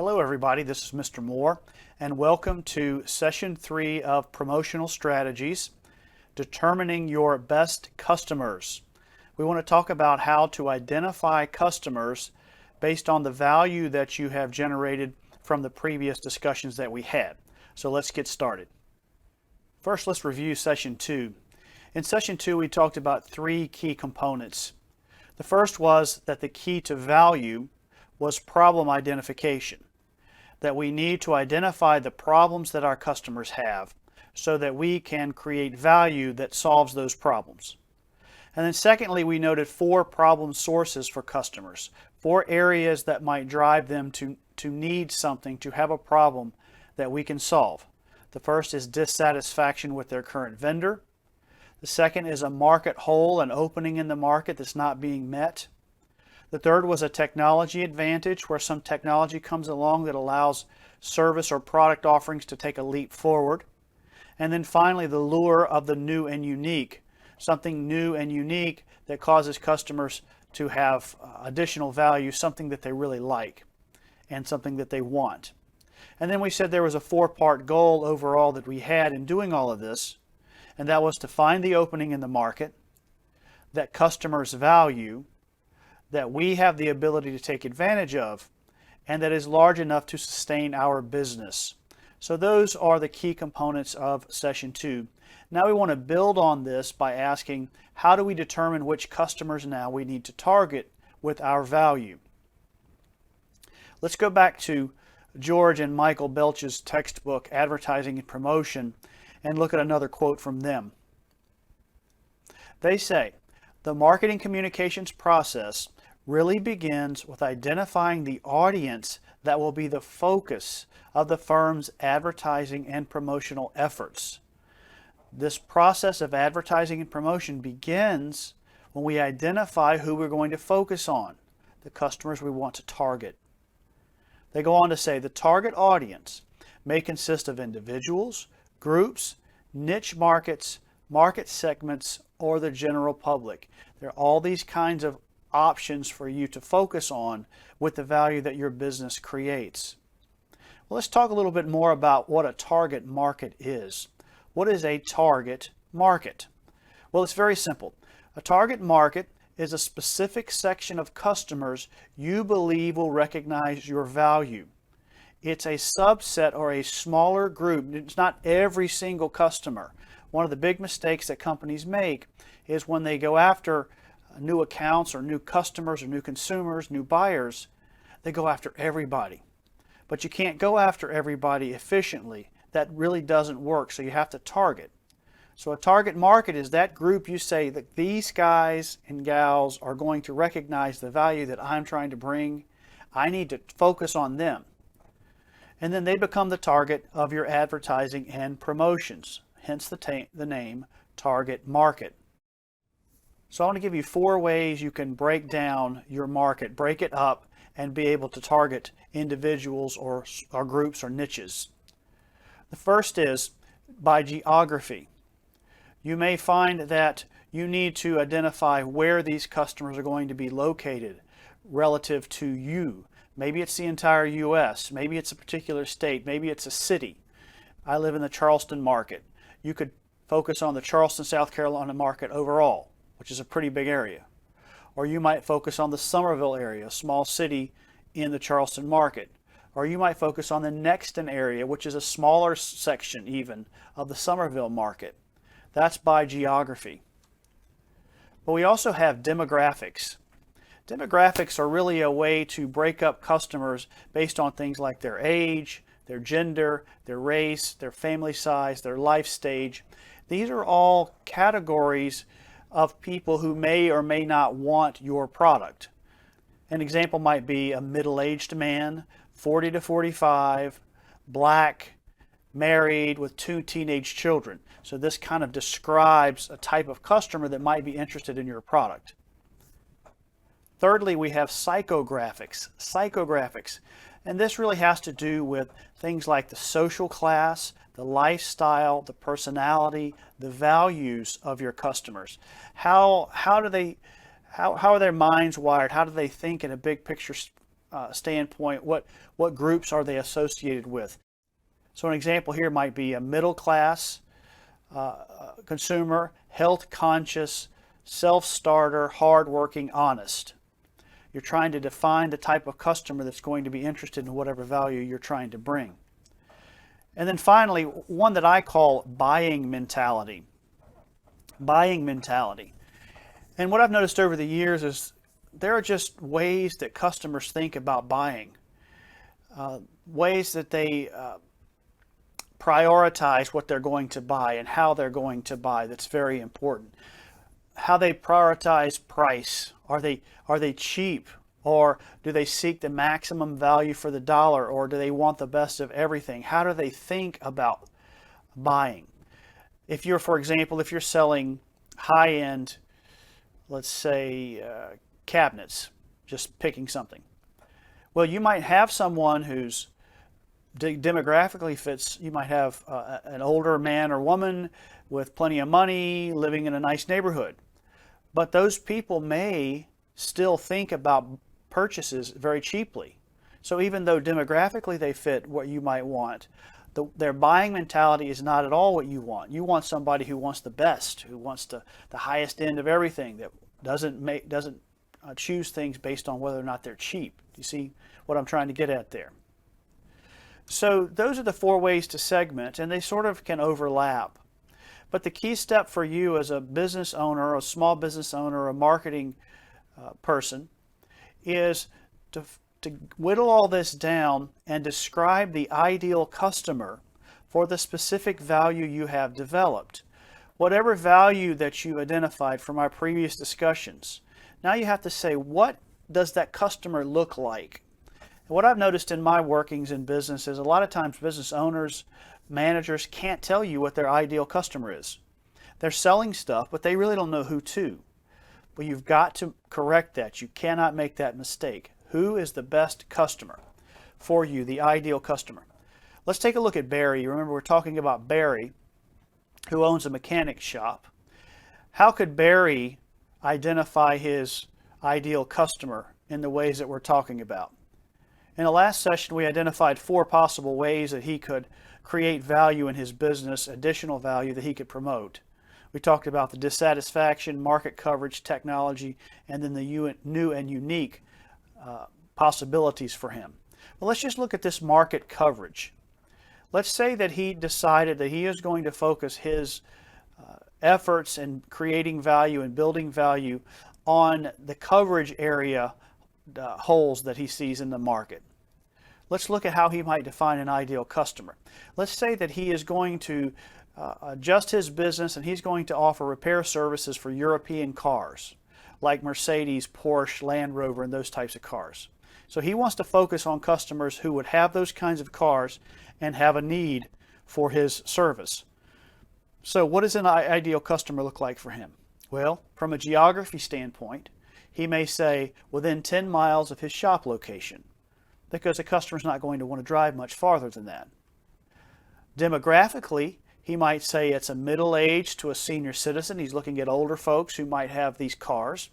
Hello everybody, this is Mr. Moore and welcome to session 3 of Promotional Strategies, Determining Your Best Customers. We want to talk about how to identify customers based on the value that you have generated from the previous discussions that we had. So let's get started. First, let's review session 2. In session 2, we talked about 3 key components. The first was that the key to value was problem identification, that we need to identify the problems that our customers have so that we can create value that solves those problems. And then secondly, we noted 4 problem sources for customers, 4 areas that might drive them to need something, to have a problem that we can solve. The first is dissatisfaction with their current vendor. The second is a market hole, an opening in the market that's not being met. The third was a technology advantage, where some technology comes along that allows service or product offerings to take a leap forward. And then finally, the lure of the new and unique, something new and unique that causes customers to have additional value, something that they really like and something that they want. And then we said there was a 4-part goal overall that we had in doing all of this, and that was to find the opening in the market that customers value, that we have the ability to take advantage of, and that is large enough to sustain our business. So those are the key components of session 2. Now we want to build on this by asking, how do we determine which customers now we need to target with our value? Let's go back to George and Michael Belch's textbook, Advertising and Promotion, and look at another quote from them. They say, "The marketing communications process really begins with identifying the audience that will be the focus of the firm's advertising and promotional efforts. This process of advertising and promotion begins when we identify who we're going to focus on, the customers we want to target." They go on to say, the target audience may consist of individuals, groups, niche markets, market segments, or the general public. There are all these kinds of options for you to focus on with the value that your business creates. Well, let's talk a little bit more about what a target market is. What is a target market? Well, it's very simple. A target market is a specific section of customers you believe will recognize your value. It's a subset or a smaller group. It's not every single customer. One of the big mistakes that companies make is when they go after new accounts or new customers or new consumers, new buyers, they go after everybody. But you can't go after everybody efficiently. That really doesn't work, so you have to target. So a target market is that group you say that these guys and gals are going to recognize the value that I'm trying to bring. I need to focus on them. And then they become the target of your advertising and promotions, hence the name target market. So I want to give you 4 ways you can break down your market, break it up, and be able to target individuals or groups or niches. The first is by geography. You may find that you need to identify where these customers are going to be located relative to you. Maybe it's the entire U.S., maybe it's a particular state, maybe it's a city. I live in the Charleston market. You could focus on the Charleston, South Carolina market overall, which is a pretty big area. Or you might focus on the Somerville area, a small city in the Charleston market. Or you might focus on the Nexton area, which is a smaller section even of the Somerville market. That's by geography. But we also have demographics. Demographics are really a way to break up customers based on things like their age, their gender, their race, their family size, their life stage. These are all categories of people who may or may not want your product. An example might be a middle-aged man, 40 to 45, black, married with 2 teenage children. So this kind of describes a type of customer that might be interested in your product. Thirdly, we have psychographics. Psychographics. And this really has to do with things like the social class, the lifestyle, the personality, the values of your customers. How are their minds wired? How do they think in a big picture standpoint, what groups are they associated with? So an example here might be a middle class consumer, health conscious, self-starter, hardworking, honest. You're trying to define the type of customer that's going to be interested in whatever value you're trying to bring. And then finally, one that I call buying mentality. Buying mentality. And what I've noticed over the years is there are just ways that customers think about buying, ways that they prioritize what they're going to buy and how they're going to buy. That's very important. How they prioritize price. Are they cheap, or do they seek the maximum value for the dollar, or do they want the best of everything? How do they think about buying? If you're, for example, if you're selling high-end, let's say cabinets, just picking something. Well, you might have someone who's demographically fits. You might have an older man or woman with plenty of money living in a nice neighborhood. But those people may still think about purchases very cheaply. So even though demographically they fit what you might want, their buying mentality is not at all what you want. You want somebody who wants the best, who wants the highest end of everything, that doesn't choose things based on whether or not they're cheap. Do you see what I'm trying to get at there? So those are the 4 ways to segment, and they sort of can overlap. But the key step for you as a business owner, a small business owner, a marketing person, is to whittle all this down and describe the ideal customer for the specific value you have developed. Whatever value that you identified from our previous discussions, now you have to say, what does that customer look like? And what I've noticed in my workings in business is a lot of times business owners, managers can't tell you what their ideal customer is. They're selling stuff, but they really don't know who to. But you've got to correct that. You cannot make that mistake. Who is the best customer for you, the ideal customer? Let's take a look at Barry. Remember, we're talking about Barry, who owns a mechanic shop. How could Barry identify his ideal customer in the ways that we're talking about? In the last session, we identified 4 possible ways that he could create value in his business, additional value that he could promote. We talked about the dissatisfaction, market coverage, technology, and then the new and unique possibilities for him. Well, let's just look at this market coverage. Let's say that he decided that he is going to focus his efforts in creating value and building value on the coverage area holes that he sees in the market. Let's look at how he might define an ideal customer. Let's say that he is going to adjust his business and he's going to offer repair services for European cars like Mercedes, Porsche, Land Rover, and those types of cars. So he wants to focus on customers who would have those kinds of cars and have a need for his service. So what does an ideal customer look like for him? Well, from a geography standpoint, he may say within 10 miles of his shop location, because the customer's not going to want to drive much farther than that. Demographically, he might say it's a middle-aged to a senior citizen. He's looking at older folks who might have these cars.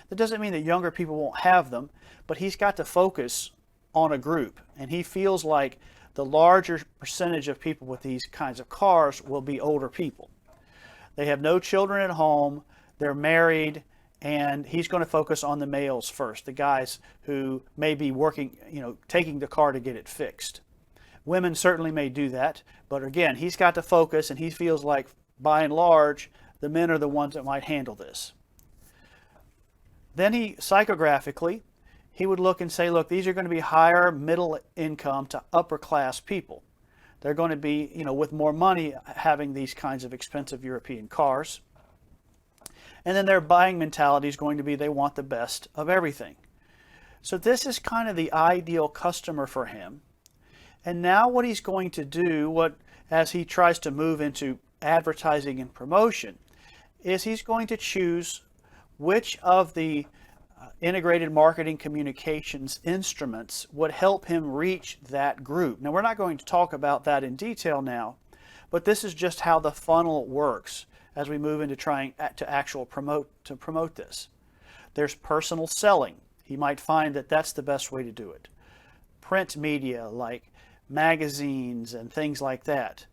That doesn't mean that younger people won't have them, but he's got to focus on a group, and he feels like the larger percentage of people with these kinds of cars will be older people. They have no children at home, they're married, and he's going to focus on the males first, the guys who may be working, taking the car to get it fixed. Women certainly may do that, but again, he's got to focus, and he feels like, by and large, the men are the ones that might handle this. Then psychographically, he would look and say, look, these are going to be higher middle income to upper class people. They're going to be, with more money having these kinds of expensive European cars. And then their buying mentality is going to be they want the best of everything. So this is kind of the ideal customer for him. And now what he's going to do, as he tries to move into advertising and promotion, is he's going to choose which of the integrated marketing communications instruments would help him reach that group. Now, we're not going to talk about that in detail now, but this is just how the funnel works as we move into trying to promote this. There's personal selling. He might find that that's the best way to do it. Print media like magazines and things like that,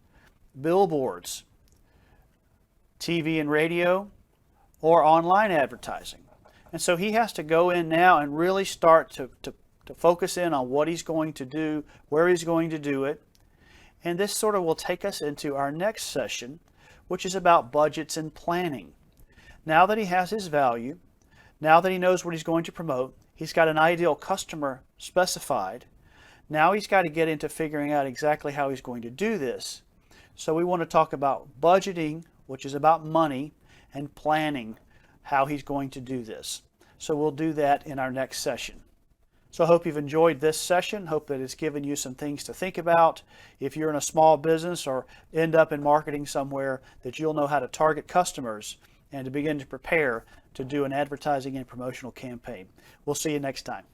billboards, TV and radio, or online advertising. And so he has to go in now and really start to focus in on what he's going to do, where he's going to do it. And this sort of will take us into our next session, which is about budgets and planning. Now that he has his value, now that he knows what he's going to promote, he's got an ideal customer specified. Now he's got to get into figuring out exactly how he's going to do this. So we want to talk about budgeting, which is about money, and planning how he's going to do this. So we'll do that in our next session. So I hope you've enjoyed this session. Hope that it's given you some things to think about. If you're in a small business or end up in marketing somewhere, that you'll know how to target customers and to begin to prepare to do an advertising and promotional campaign. We'll see you next time.